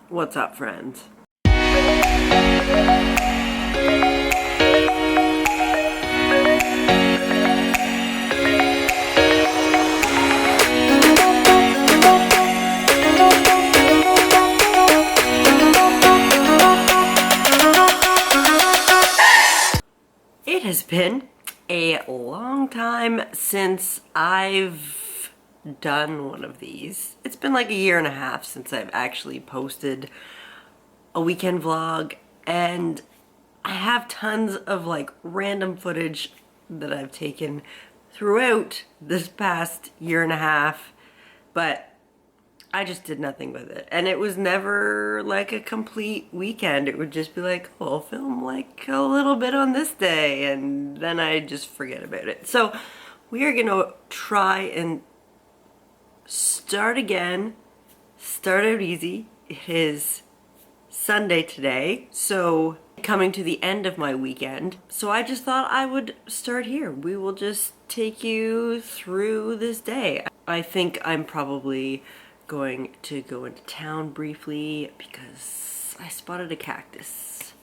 What's up, friends? It has been a long time since I've done one of these. It's been like a year and a half since I've actually posted a weekend vlog, and I have tons of like random footage that I've taken throughout this past year and a half, but I just did nothing with it. And it was never like a complete weekend. It would just be like, oh, I'll film like a little bit on this day, and then I just forget about it. So we are gonna try and start again, start out easy. It is Sunday today, so coming to the end of my weekend. So I just thought I would start here. We will just take you through this day. I think I'm probably going to go into town briefly because I spotted a cactus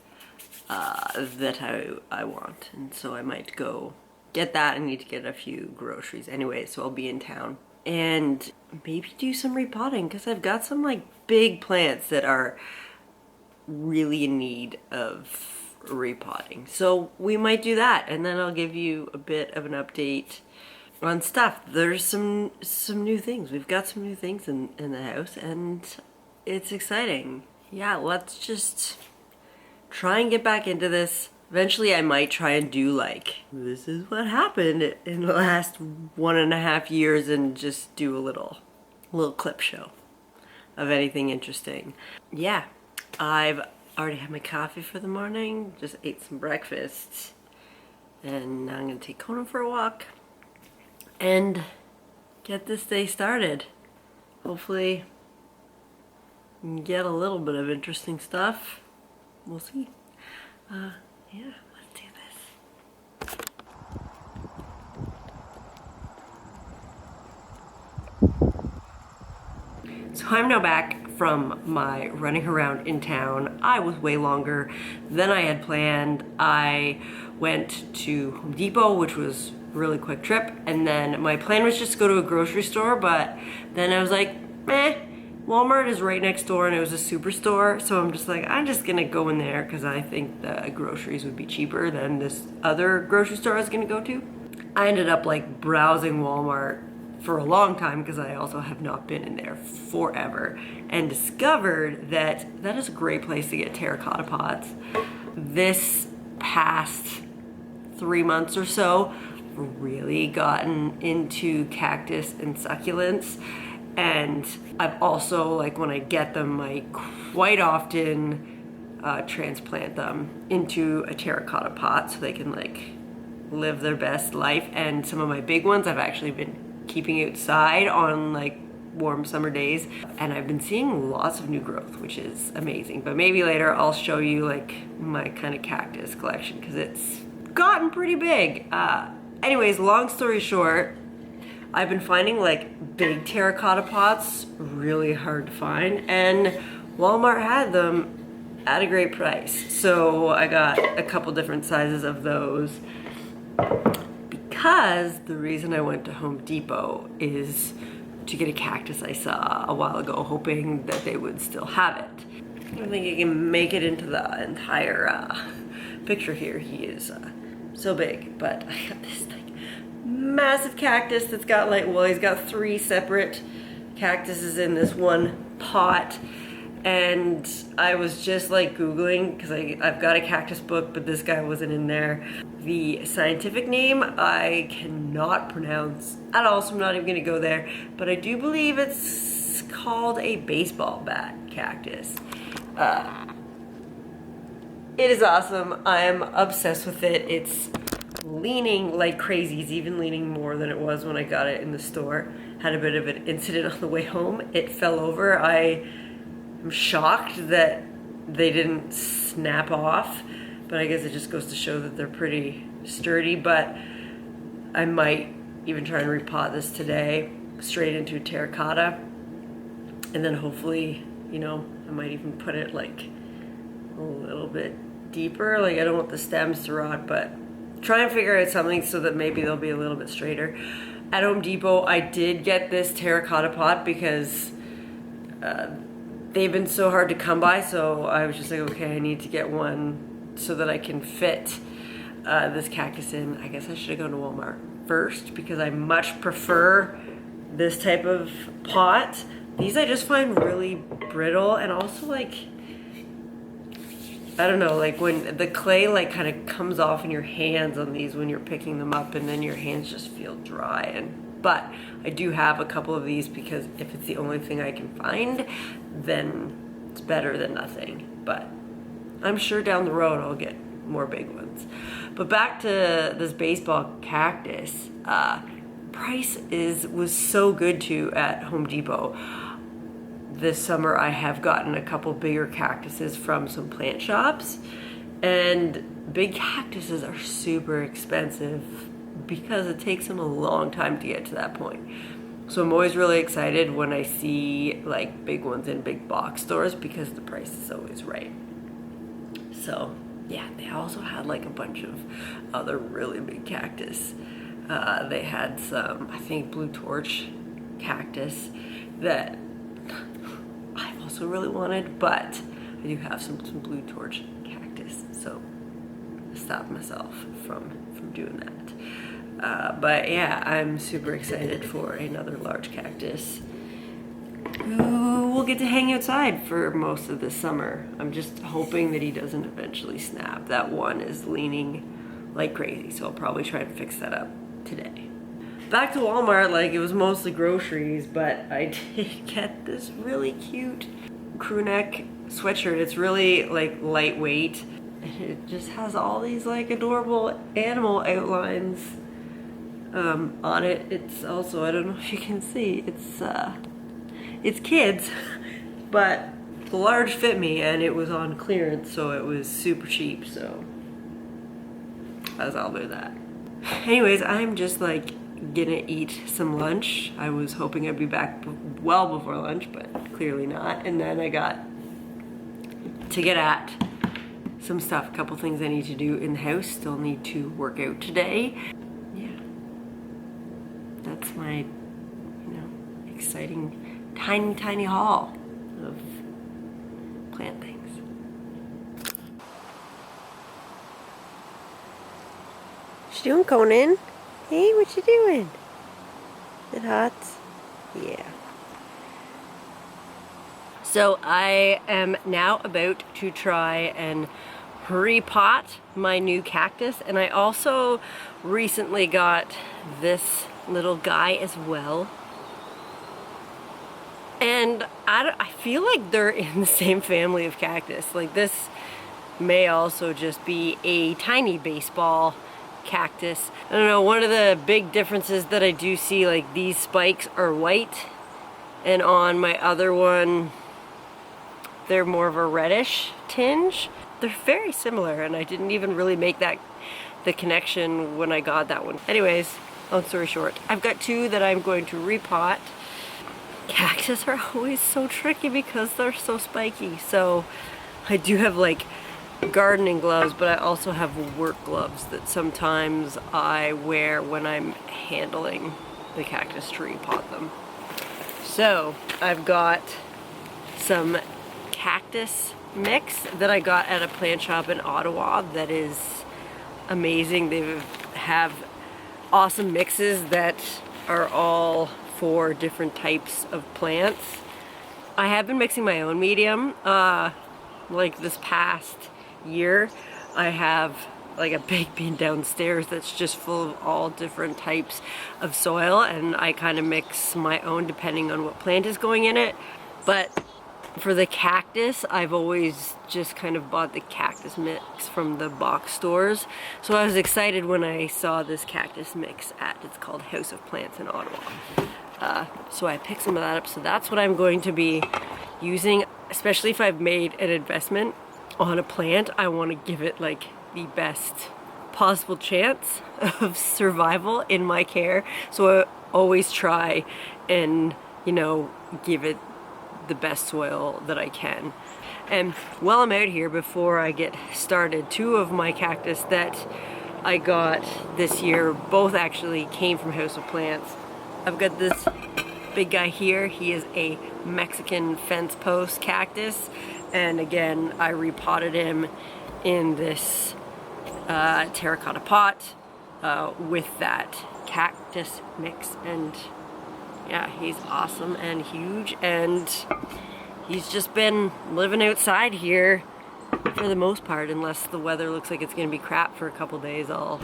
that I want, and so I might go get that. I need to get a few groceries anyway, so I'll be in town and maybe do some repotting because I've got some like big plants that are really in need of repotting. So we might do that, and then I'll give you a bit of an update on stuff. There's some new things. We've got some new things in the house, and it's exciting. Yeah, let's just try and get back into this. Eventually I might try and do like, this is what happened in the last 1.5 years, and just do a little clip show of anything interesting. Yeah, I've already had my coffee for the morning, just ate some breakfast, and now I'm gonna take Conan for a walk and get this day started. Hopefully we can get a little bit of interesting stuff. We'll see. Yeah, let's do this. So I'm now back from my running around in town. I was way longer than I had planned. I went to Home Depot, which was a really quick trip, and then my plan was just to go to a grocery store, but then I was like, Walmart is right next door, and it was a superstore, so I'm just gonna go in there because I think the groceries would be cheaper than this other grocery store I was gonna go to. I ended up like browsing Walmart for a long time because I also have not been in there forever, and discovered that is a great place to get terracotta pots. This past 3 months or so, really gotten into cactus and succulents, and I've also, like, when I get them, I quite often transplant them into a terracotta pot so they can like live their best life. And some of my big ones I've actually been keeping outside on like warm summer days, and I've been seeing lots of new growth, which is amazing. But maybe later I'll show you like my kind of cactus collection because it's gotten pretty big. Anyways, long story short, I've been finding like big terracotta pots really hard to find, and Walmart had them at a great price. So I got a couple different sizes of those because the reason I went to Home Depot is to get a cactus I saw a while ago, hoping that they would still have it. I don't think I can make it into the entire picture here. He is so big, but I got this like massive cactus that's got like, well, he's got 3 separate cactuses in this one pot, and I was just like Googling because I've got a cactus book, but this guy wasn't in there. The scientific name I cannot pronounce at all, so I'm not even gonna go there, but I do believe it's called a baseball bat cactus. It is awesome. I'm obsessed with it. It's leaning like crazy. It's even leaning more than it was when I got it in the store. Had a bit of an incident on the way home. It fell over. I am shocked that they didn't snap off, but I guess it just goes to show that they're pretty sturdy. But I might even try and repot this today straight into terracotta, and then hopefully you know, I might even put it like a little bit deeper. Like I don't want the stems to rot, but try and figure out something so that maybe they'll be a little bit straighter. At Home Depot, I did get this terracotta pot because they've been so hard to come by, so I was just like, okay, I need to get one so that I can fit this cactus in. I guess I should have gone to Walmart first because I much prefer this type of pot. These I just find really brittle, and also like, I don't know, like when the clay like kind of comes off in your hands on these when you're picking them up, and then your hands just feel dry. But I do have a couple of these because if it's the only thing I can find, then it's better than nothing. But I'm sure down the road I'll get more big ones. But back to this baseball cactus, price was so good too at Home Depot. This summer I have gotten a couple bigger cactuses from some plant shops, and big cactuses are super expensive because it takes them a long time to get to that point. So I'm always really excited when I see like big ones in big box stores because the price is always right. So yeah, they also had like a bunch of other really big cactus. They had some, I think, blue torch cactus that I've also really wanted, but I do have some blue torch cactus, so I stopped myself from doing that. But yeah, I'm super excited for another large cactus who will get to hang outside for most of this summer. I'm just hoping that he doesn't eventually snap. That one is leaning like crazy, so I'll probably try and fix that up today. Back to Walmart, like it was mostly groceries, but I did get this really cute crew neck sweatshirt. It's really like lightweight. It just has all these like adorable animal outlines on it. It's also, I don't know if you can see, it's kids, but the large fit me and it was on clearance, so it was super cheap, so I was all about that. Anyways, I'm just like gonna eat some lunch. I was hoping I'd be back well before lunch, but clearly not. And then I got to get at some stuff, a couple things I need to do in the house. Still need to work out today. Yeah, that's my, exciting tiny haul of plant things. What you doing, Conan? Hey, what you doing? Is it hot? Yeah. So I am now about to try and repot my new cactus, and I also recently got this little guy as well. And I feel like they're in the same family of cactus. Like this may also just be a tiny baseball cactus. I don't know, one of the big differences that I do see, like these spikes are white, and on my other one they're more of a reddish tinge. They're very similar, and I didn't even really make the connection when I got that one. Anyways, long story short, I've got two that I'm going to repot. Cactus are always so tricky because they're so spiky. So I do have like gardening gloves, but I also have work gloves that sometimes I wear when I'm handling the cactus to repot them. So I've got some cactus mix that I got at a plant shop in Ottawa that is amazing. They have awesome mixes that are all for different types of plants. I have been mixing my own medium. Like this past year, I have like a big bin downstairs that's just full of all different types of soil, and I kind of mix my own depending on what plant is going in it. But for the cactus, I've always just kind of bought the cactus mix from the box stores. So I was excited when I saw this cactus mix it's called House of Plants in Ottawa. So I picked some of that up. So that's what I'm going to be using, especially if I've made an investment on a plant. I want to give it like the best possible chance of survival in my care. So I always try and, give it the best soil that I can. And while I'm out here, before I get started, 2 of my cactus that I got this year, both actually came from House of Plants. I've got this big guy here. He is a Mexican fence post cactus, and again, I repotted him in this terracotta pot with that cactus mix, and yeah, he's awesome and huge, and he's just been living outside here for the most part. Unless the weather looks like it's gonna be crap for a couple days, I'll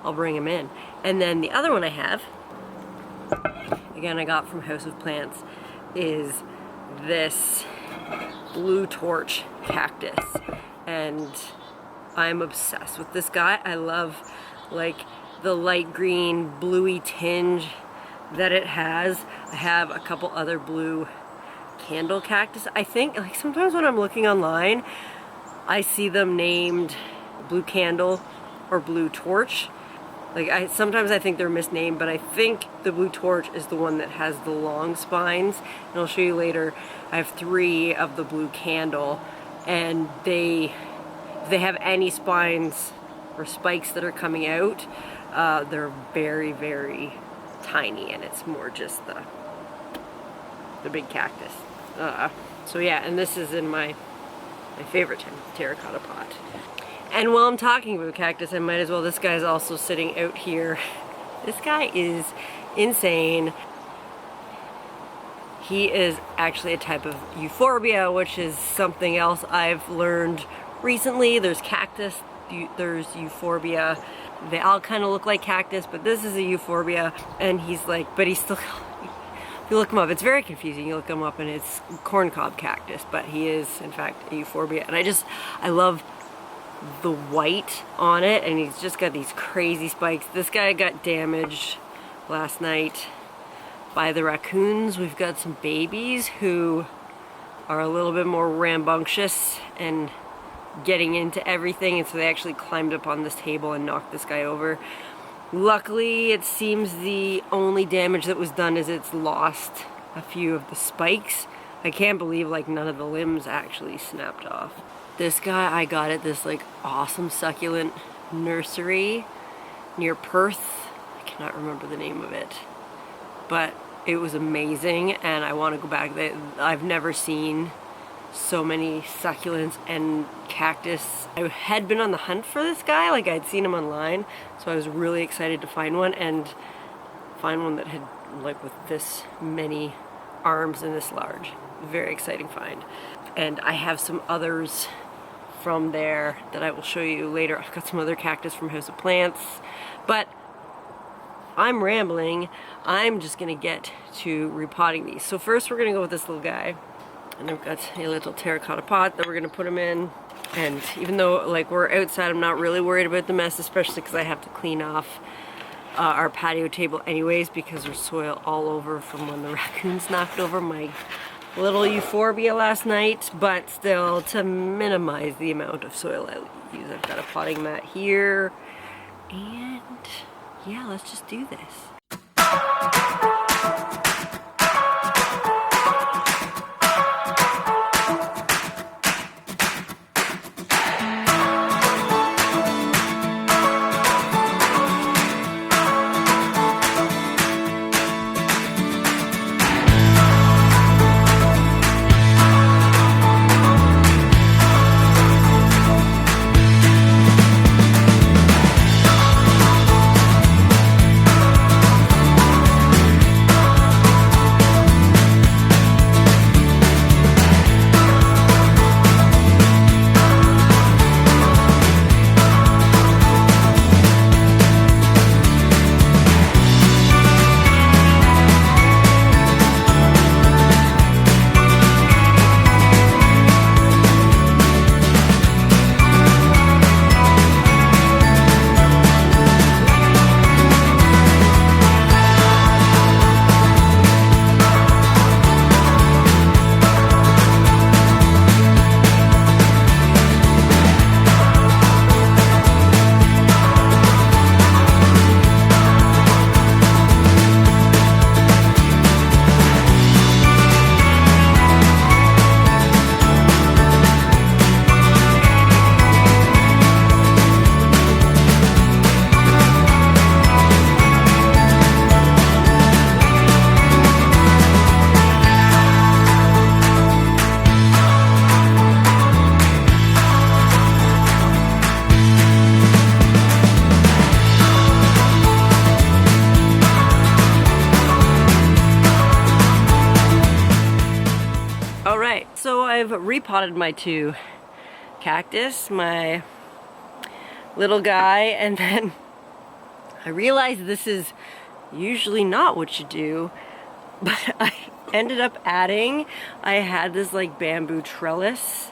bring him in. And then the other one I have, again I got from House of Plants, is this blue torch cactus, and I'm obsessed with this guy. I love like the light green bluey tinge that it has. I have a couple other blue candle cactus. I think like sometimes when I'm looking online, I see them named blue candle or blue torch. Like sometimes I think they're misnamed, but I think the blue torch is the one that has the long spines. And I'll show you later. I have 3 of the blue candle, and if they have any spines or spikes that are coming out, they're very, very tiny, and it's more just the big cactus. So yeah, and this is in my favorite terracotta pot. And while I'm talking about cactus, I might as well, this guy's also sitting out here. This guy is insane. He is actually a type of Euphorbia, which is something else I've learned recently. There's cactus, there's Euphorbia. They all kind of look like cactus, but this is a Euphorbia, and he's like, but he's still, if you look him up, it's very confusing. You look him up and it's corncob cactus, but he is in fact a Euphorbia. And I love the white on it, and he's just got these crazy spikes. This guy got damaged last night by the raccoons. We've got some babies who are a little bit more rambunctious and getting into everything, and so they actually climbed up on this table and knocked this guy over. Luckily, it seems the only damage that was done is it's lost a few of the spikes. I can't believe like none of the limbs actually snapped off. This guy I got at this like awesome succulent nursery near Perth. I cannot remember the name of it, but it was amazing, and I want to go back. I've never seen so many succulents and cactus. I had been on the hunt for this guy, like I'd seen him online, so I was really excited to find one, and find one that had like with this many arms and this large. Very exciting find. And I have some others from there that I will show you later. I've got some other cactus from House of Plants, but I'm rambling. I'm just gonna get to repotting these. So first we're gonna go with this little guy, and I've got a little terracotta pot that we're gonna put him in. And even though like we're outside, I'm not really worried about the mess, especially because I have to clean off our patio table anyways, because there's soil all over from when the raccoons knocked over my little Euphorbia last night. But still, to minimize the amount of soil I use, I've got a potting mat here, and yeah, let's just do this. I've repotted my 2 cactus, my little guy, and then I realized this is usually not what you do, but I ended up adding, I had this like bamboo trellis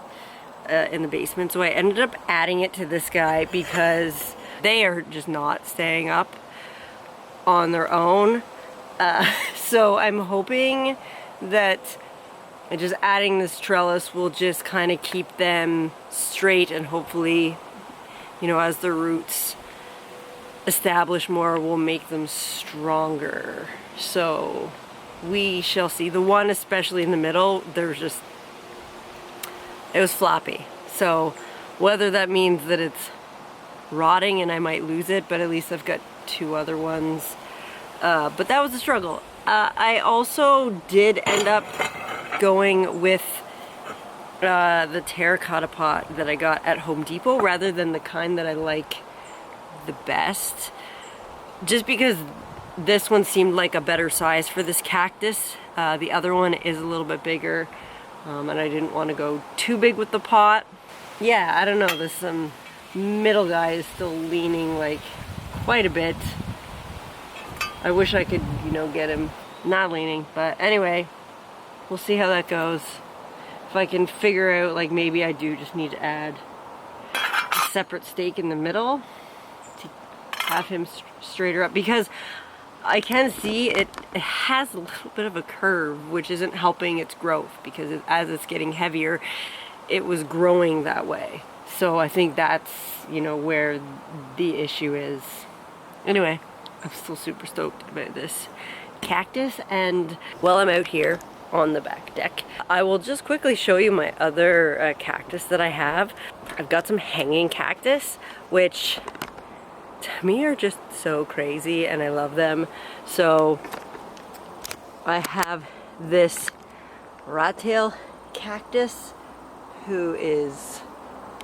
in the basement, so I ended up adding it to this guy because they are just not staying up on their own. So I'm hoping that just adding this trellis will just kind of keep them straight, and hopefully, you know, as the roots establish more, will make them stronger. So we shall see. The one especially in the middle, there's just, it was floppy. So whether that means that it's rotting and I might lose it, but at least I've got 2 other ones. But that was a struggle. I also did end up going with the terracotta pot that I got at Home Depot rather than the kind that I like the best, just because this one seemed like a better size for this cactus. The other one is a little bit bigger, and I didn't want to go too big with the pot. Yeah, I don't know, this middle guy is still leaning like quite a bit. I wish I could, you know, get him not leaning, but anyway, we'll see how that goes. If I can figure out, like, maybe I do just need to add a separate stake in the middle to have him straighter up, because I can see it has a little bit of a curve, which isn't helping its growth, because as it's getting heavier, it was growing that way. So I think that's, you know, where the issue is. Anyway, I'm still super stoked about this cactus, and while I'm out here on the back deck, I will just quickly show you my other cactus that I have. I've got some hanging cactus, which to me are just so crazy and I love them. So I have this Rattail Cactus, who is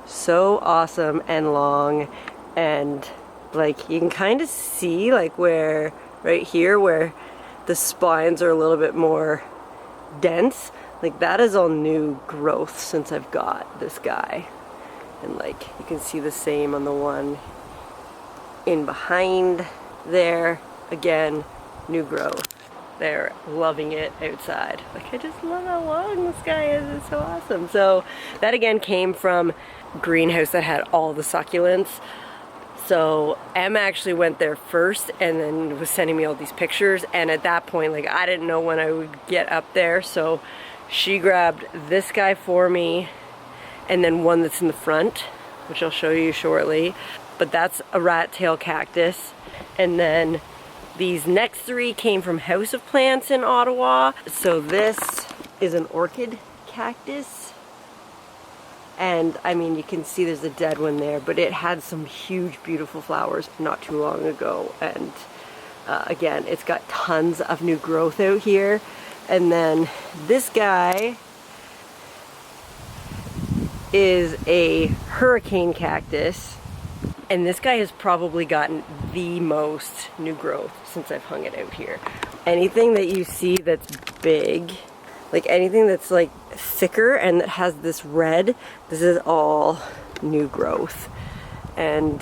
so awesome and long, and like you can kind of see like where right here where the spines are a little bit more dense, like that is all new growth since I've got this guy. And like you can see the same on the one in behind there. Again, new growth. They're loving it outside. Like, I just love how long this guy is. It's so awesome. So that again came from a greenhouse that had all the succulents. So Emma actually went there first and then was sending me all these pictures, and at that point, like, I didn't know when I would get up there, so she grabbed this guy for me and then one that's in the front, which I'll show you shortly. But that's a Rattail Cactus. And then these next 3 came from House of Plants in Ottawa. So this is an Orchid Cactus. And I mean, you can see there's a dead one there, but it had some huge, beautiful flowers not too long ago. And again, it's got tons of new growth out here. And then this guy is a Hurricane Cactus. And this guy has probably gotten the most new growth since I've hung it out here. Anything that you see that's big, like anything that's like thicker and that has this red, this is all new growth. And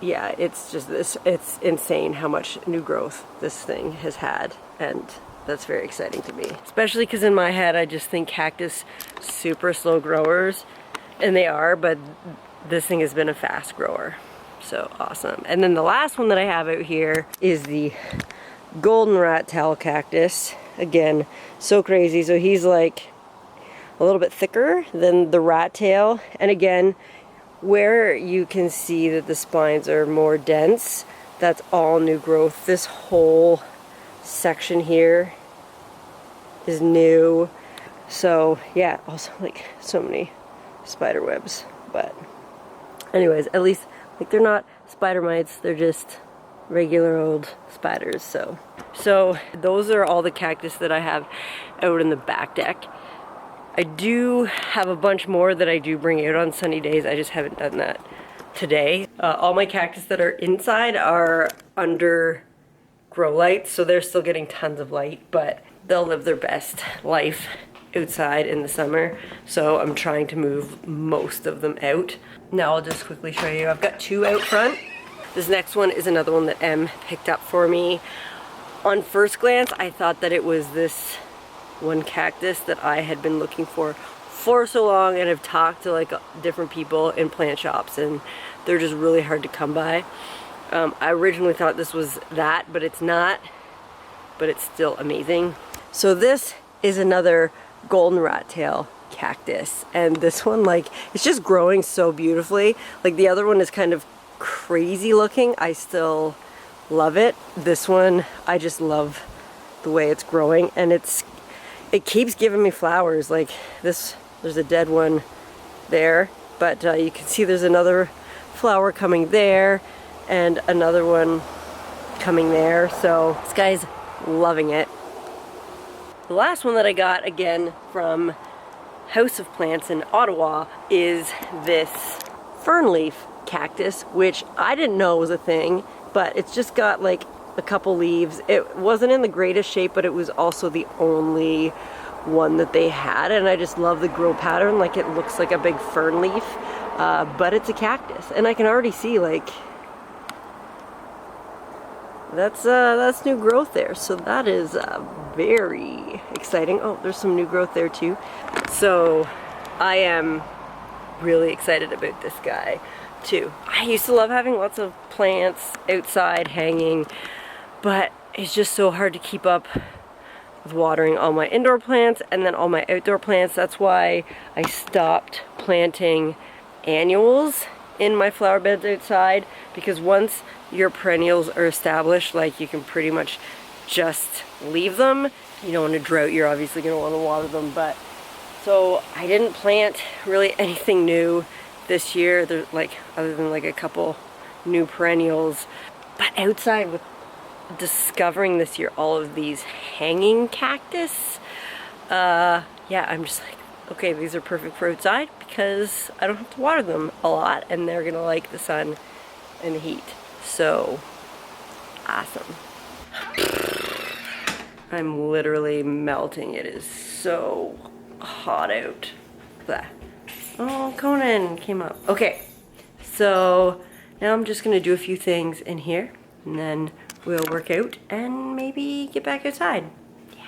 yeah, it's just this, it's insane how much new growth this thing has had, and that's very exciting to me. Especially because in my head I just think cactus super slow growers, and they are, but this thing has been a fast grower. So awesome. And then the last one that I have out here is the golden Rattail Cactus. Again, so crazy. So he's like a little bit thicker than the Rattail. And again, where you can see that the spines are more dense, that's all new growth. This whole section here is new. So yeah, also like so many spider webs. But anyways, at least like they're not spider mites, they're just regular old spiders. So those are all the cactus that I have out in the back deck. I do have a bunch more that I do bring out on sunny days. I just haven't done that today. All my cactus that are inside are under grow lights, so they're still getting tons of light, but they'll live their best life outside in the summer, so I'm trying to move most of them out. Now I'll just quickly show you. I've got 2 out front. This next one is another one that Em picked up for me. On first glance, I thought that it was this one cactus that I had been looking for so long, and have talked to like different people in plant shops, and they're just really hard to come by. I originally thought this was that, but it's not, but it's still amazing. So this is another golden Rattail Cactus, and this one, like, it's just growing so beautifully. Like, the other one is kind of crazy looking. I still love it. This one, I just love the way it's growing, and it keeps giving me flowers. Like this, there's a dead one there, but you can see there's another flower coming there and another one coming there. So this guy's loving it. The last one that I got, again from House of Plants in Ottawa, is this fern leaf cactus, which I didn't know was a thing, but it's just got like a couple leaves. It wasn't in the greatest shape, but it was also the only one that they had, and I just love the grow pattern. Like, it looks like a big fern leaf, but it's a cactus, and I can already see, like, that's new growth there, so that is very exciting. Oh, there's some new growth there too. So I am really excited about this guy too. I used to love having lots of plants outside hanging, but it's just so hard to keep up with watering all my indoor plants and then all my outdoor plants. That's why I stopped planting annuals in my flower beds outside, because once your perennials are established, like, you can pretty much just leave them. You don't want to drought, you're obviously going to want to water them, but so I didn't plant really anything new this year. There's like, other than like a couple new perennials. But outside, with discovering this year all of these hanging cactus, yeah, I'm just like, okay, these are perfect for outside because I don't have to water them a lot, and they're gonna like the sun and the heat. So awesome. I'm literally melting. It is so hot out. Blah. Oh, Conan came up. Okay, so now I'm just gonna do a few things in here, and then we'll work out and maybe get back outside. Yeah.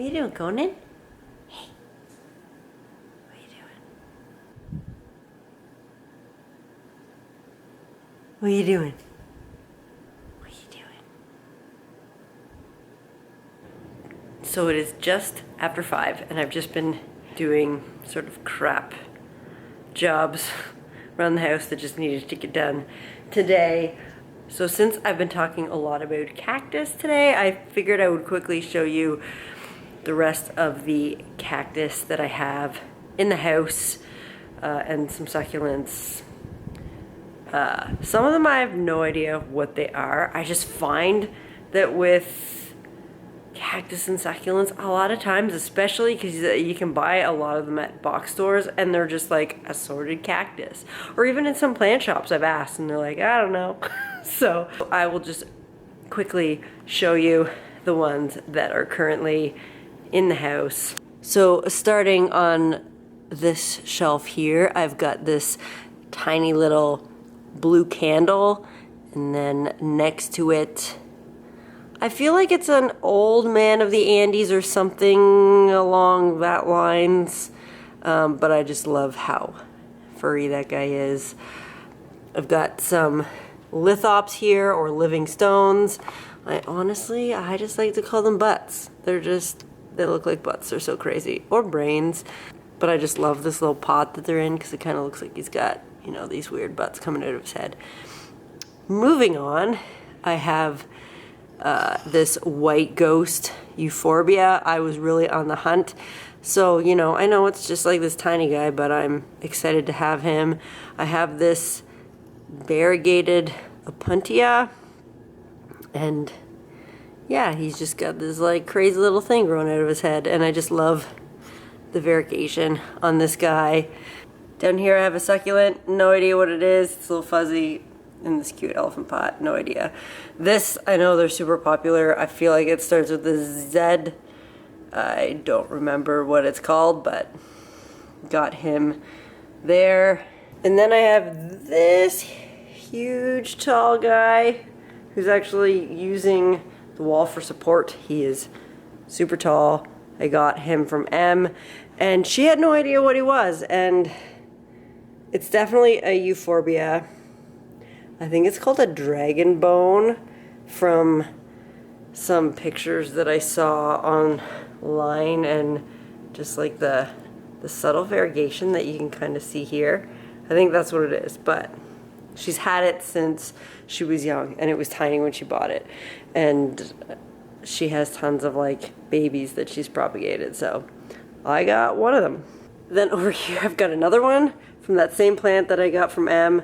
you doing, Conan? Hey. What are you doing? What are you doing? What are you doing? So it is just after 5 and I've just been doing sort of crap jobs around the house that just needed to get done today. So since I've been talking a lot about cactus today, I figured I would quickly show you the rest of the cactus that I have in the house and some succulents. Some of them I have no idea what they are. I just find that with cactus and succulents, a lot of times, especially because you can buy a lot of them at box stores and they're just like assorted cactus. Or even in some plant shops I've asked and they're like, I don't know. So I will just quickly show you the ones that are currently in the house. So starting on this shelf here, I've got this tiny little blue candle, and then next to it, I feel like it's an old man of the Andes or something along that lines, but I just love how furry that guy is. I've got some lithops here, or living stones. I just like to call them butts. They look like butts. They're so crazy. Or brains. But I just love this little pot that they're in because it kind of looks like he's got, you know, these weird butts coming out of his head. Moving on, I have this white ghost Euphorbia. I was really on the hunt. So, you know, I know it's just like this tiny guy, but I'm excited to have him. I have this variegated Opuntia, and yeah, he's just got this like crazy little thing growing out of his head, and I just love the variegation on this guy. Down here I have a succulent, no idea what it is. It's a little fuzzy in this cute elephant pot, no idea. This, I know they're super popular. I feel like it starts with a Z. I don't remember what it's called, but got him there. And then I have this huge tall guy who's actually using the wall for support. He is super tall. I got him from M, and she had no idea what he was, and it's definitely a Euphorbia. I think it's called a dragon bone from some pictures that I saw online, and just like the subtle variegation that you can kind of see here. I think that's what it is, but she's had it since she was young, and it was tiny when she bought it, and she has tons of like babies that she's propagated, so I got one of them. Then over here I've got another one from that same plant that I got from M.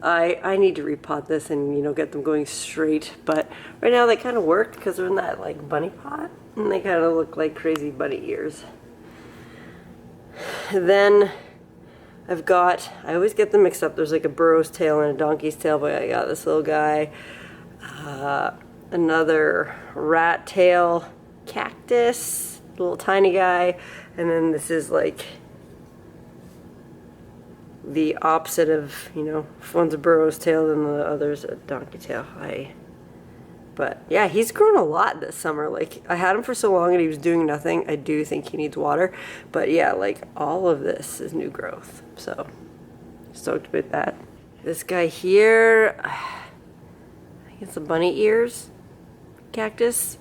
I need to repot this and, you know, get them going straight, but right now they kind of worked because they're in that like bunny pot, and they kind of look like crazy bunny ears. Then I've got, I always get them mixed up, there's like a burro's tail and a donkey's tail, but I got this little guy. Another Rattail Cactus, little tiny guy, and then this is like the opposite of, you know, if one's a burro's tail and the other's a donkey tail. But yeah, he's grown a lot this summer. Like, I had him for so long and he was doing nothing. I do think he needs water, but yeah, like all of this is new growth, so stoked about that. This guy here, I think it's a bunny ears cactus.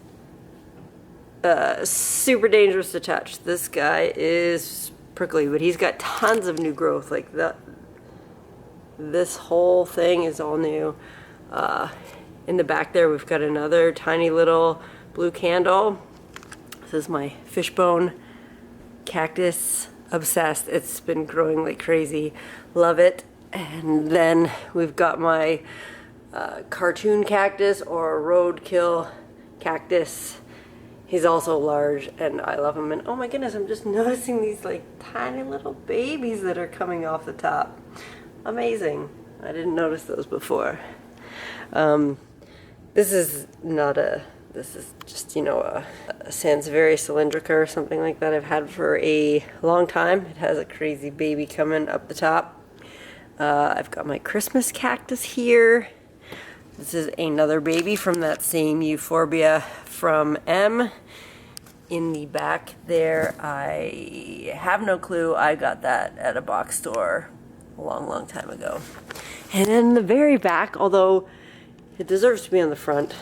Super dangerous to touch. This guy is prickly, but he's got tons of new growth. Like this whole thing is all new. In the back there we've got another tiny little blue candle. This is my fishbone cactus. Obsessed. It's been growing like crazy. Love it. And then we've got my cartoon cactus, or roadkill cactus. He's also large and I love him. And oh my goodness, I'm just noticing these like tiny little babies that are coming off the top. Amazing. I didn't notice those before. This is just, you know, a Sansevieria cylindrica or something like that I've had for a long time. It has a crazy baby coming up the top. I've got my Christmas cactus here. This is another baby from that same Euphorbia from M. in the back there, I have no clue. I got that at a box store a long time ago. And in the very back, although it deserves to be on the front,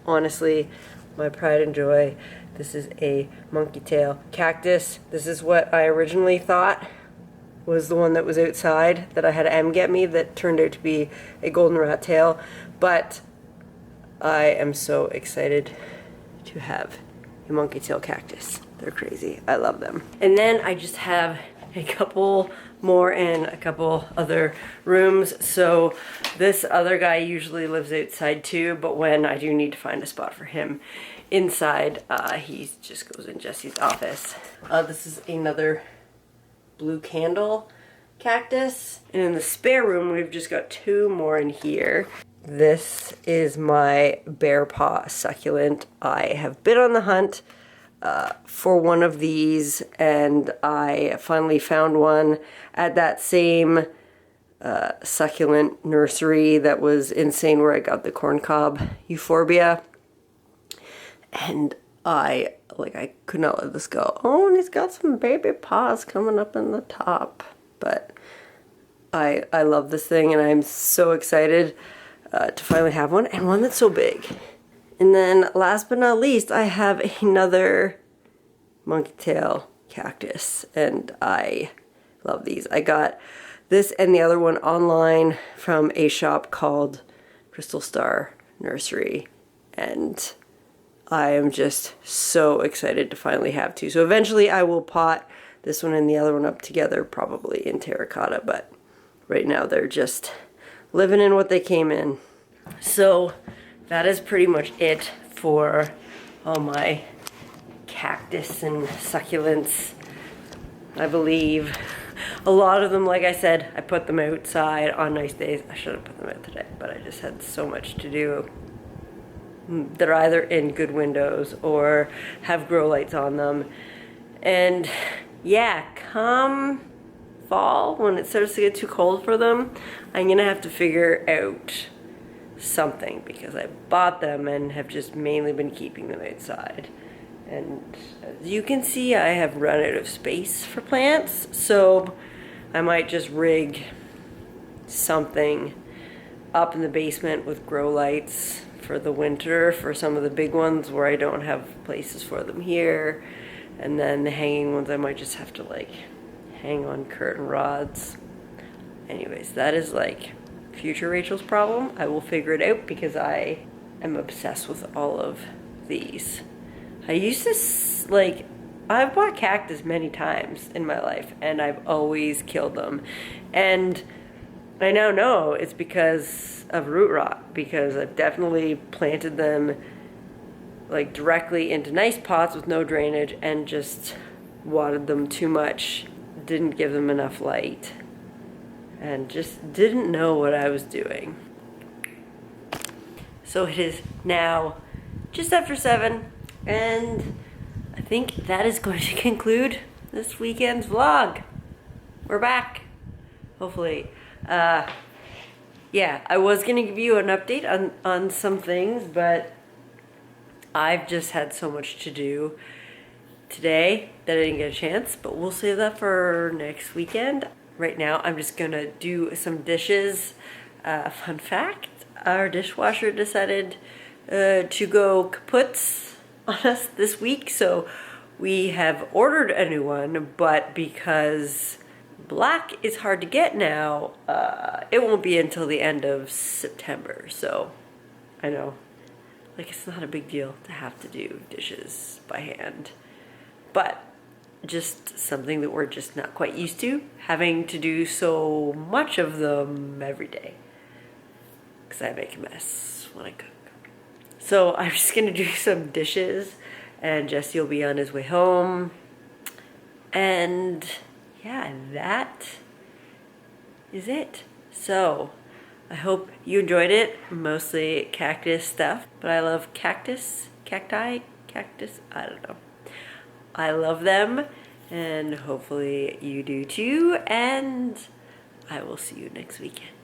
honestly, my pride and joy, this is a Monkeytail Cactus. This is what I originally thought was the one that was outside that I had Em get me that turned out to be a golden rat tail. But I am so excited to have a Monkeytail Cactus. They're crazy. I love them. And then I just have a couple more in a couple other rooms. So this other guy usually lives outside too, but when I do need to find a spot for him inside, he just goes in Jesse's office. This is another blue candle cactus. And in the spare room, we've just got two more in here. This is my Bearpaw Succulent. I have been on the hunt for one of these, and I finally found one at that same succulent nursery that was insane where I got the corncob Euphorbia. And I could not let this go. Oh, and he's got some baby paws coming up in the top. But I love this thing, and I'm so excited to finally have one, and one that's so big. And then last but not least, I have another Monkeytail Cactus, and I love these. I got this and the other one online from a shop called Crystal Star Nursery, and I am just so excited to finally have two. So eventually I will pot this one and the other one up together, probably in terracotta, but right now they're just living in what they came in. So that is pretty much it for all my cactus and succulents. I believe a lot of them, like I said, I put them outside on nice days. I should have put them out today, but I just had so much to do. They're either in good windows or have grow lights on them. And yeah, come fall, when it starts to get too cold for them, I'm gonna have to figure out something, because I bought them and have just mainly been keeping them outside. And as you can see, I have run out of space for plants, so I might just rig something up in the basement with grow lights for the winter for some of the big ones where I don't have places for them here. And then the hanging ones, I might just have to like hang on curtain rods. Anyways, that is like future Rachel's problem. I will figure it out because I am obsessed with all of these. I used to, I've bought cactus many times in my life, and I've always killed them. And I now know it's because of root rot, because I've definitely planted them like directly into nice pots with no drainage and just watered them too much, didn't give them enough light, and just didn't know what I was doing. So it is now just after 7, and I think that is going to conclude this weekend's vlog. We're back, hopefully. Yeah, I was gonna give you an update on some things, but I've just had so much to do today that I didn't get a chance, but we'll save that for next weekend. Right now, I'm just gonna do some dishes. Fun fact, our dishwasher decided to go kaput on us this week, so we have ordered a new one, but because black is hard to get now, it won't be until the end of September. So I know, like, it's not a big deal to have to do dishes by hand, but just something that we're just not quite used to, having to do so much of them every day, because I make a mess when I cook. So I'm just gonna do some dishes, and Jesse will be on his way home, and yeah, that is it. So I hope you enjoyed it. Mostly cactus stuff, but I love cactus, cacti, cactus, I don't know. I love them, and hopefully you do too, and I will see you next weekend.